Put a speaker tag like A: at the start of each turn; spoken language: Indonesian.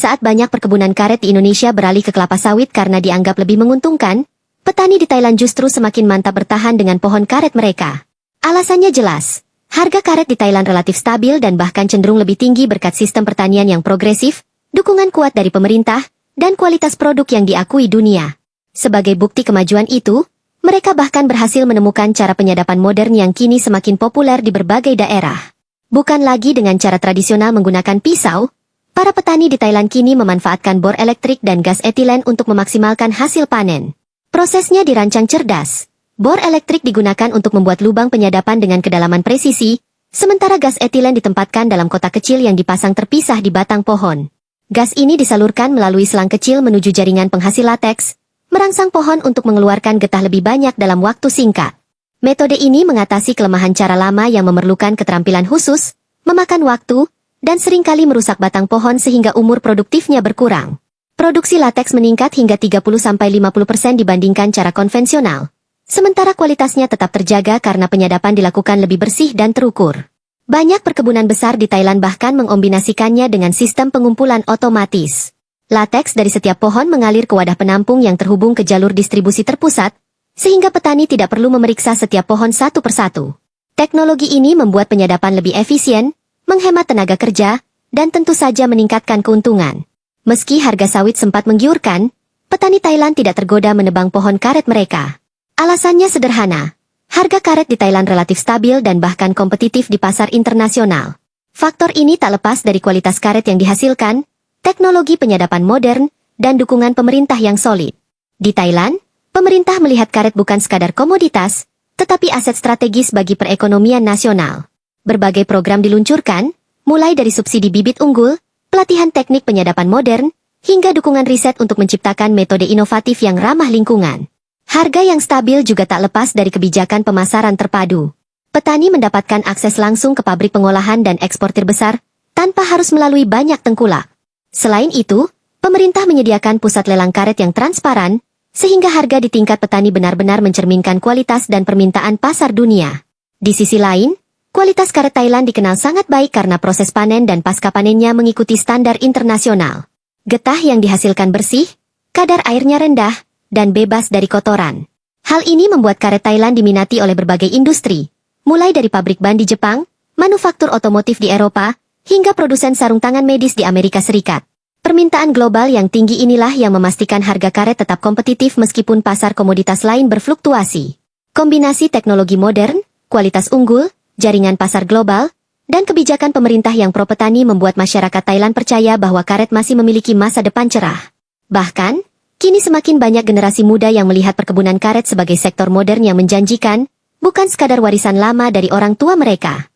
A: saat banyak perkebunan karet di Indonesia beralih ke kelapa sawit karena dianggap lebih menguntungkan, petani di Thailand justru semakin mantap bertahan dengan pohon karet mereka. Alasannya jelas, harga karet di Thailand relatif stabil dan bahkan cenderung lebih tinggi berkat sistem pertanian yang progresif, dukungan kuat dari pemerintah, dan kualitas produk yang diakui dunia. Sebagai bukti kemajuan itu, mereka bahkan berhasil menemukan cara penyadapan modern yang kini semakin populer di berbagai daerah. Bukan lagi dengan cara tradisional menggunakan pisau, para petani di Thailand kini memanfaatkan bor elektrik dan gas etilen untuk memaksimalkan hasil panen. Prosesnya dirancang cerdas. Bor elektrik digunakan untuk membuat lubang penyadapan dengan kedalaman presisi, sementara gas etilen ditempatkan dalam kotak kecil yang dipasang terpisah di batang pohon. Gas ini disalurkan melalui selang kecil menuju jaringan penghasil lateks, merangsang pohon untuk mengeluarkan getah lebih banyak dalam waktu singkat. Metode ini mengatasi kelemahan cara lama yang memerlukan keterampilan khusus, memakan waktu, dan seringkali merusak batang pohon sehingga umur produktifnya berkurang. Produksi lateks meningkat hingga 30-50% dibandingkan cara konvensional. Sementara kualitasnya tetap terjaga karena penyadapan dilakukan lebih bersih dan terukur. Banyak perkebunan besar di Thailand bahkan mengombinasikannya dengan sistem pengumpulan otomatis. Lateks dari setiap pohon mengalir ke wadah penampung yang terhubung ke jalur distribusi terpusat, sehingga petani tidak perlu memeriksa setiap pohon satu persatu. Teknologi ini membuat penyadapan lebih efisien, menghemat tenaga kerja, dan tentu saja meningkatkan keuntungan. Meski harga sawit sempat menggiurkan, petani Thailand tidak tergoda menebang pohon karet mereka. Alasannya sederhana, harga karet di Thailand relatif stabil dan bahkan kompetitif di pasar internasional. Faktor ini tak lepas dari kualitas karet yang dihasilkan, teknologi penyadapan modern, dan dukungan pemerintah yang solid. Di Thailand, pemerintah melihat karet bukan sekadar komoditas, tetapi aset strategis bagi perekonomian nasional. Berbagai program diluncurkan, mulai dari subsidi bibit unggul, pelatihan teknik penyadapan modern, hingga dukungan riset untuk menciptakan metode inovatif yang ramah lingkungan. Harga yang stabil juga tak lepas dari kebijakan pemasaran terpadu. Petani mendapatkan akses langsung ke pabrik pengolahan dan eksportir besar, tanpa harus melalui banyak tengkulak. Selain itu, pemerintah menyediakan pusat lelang karet yang transparan, sehingga harga di tingkat petani benar-benar mencerminkan kualitas dan permintaan pasar dunia. Di sisi lain, kualitas karet Thailand dikenal sangat baik karena proses panen dan pasca panennya mengikuti standar internasional. Getah yang dihasilkan bersih, kadar airnya rendah, dan bebas dari kotoran. Hal ini membuat karet Thailand diminati oleh berbagai industri, mulai dari pabrik ban di Jepang, manufaktur otomotif di Eropa, hingga produsen sarung tangan medis di Amerika Serikat. Permintaan global yang tinggi inilah yang memastikan harga karet tetap kompetitif meskipun pasar komoditas lain berfluktuasi. Kombinasi teknologi modern, kualitas unggul, jaringan pasar global, dan kebijakan pemerintah yang pro petani membuat masyarakat Thailand percaya bahwa karet masih memiliki masa depan cerah. Bahkan, kini semakin banyak generasi muda yang melihat perkebunan karet sebagai sektor modern yang menjanjikan, bukan sekadar warisan lama dari orang tua mereka.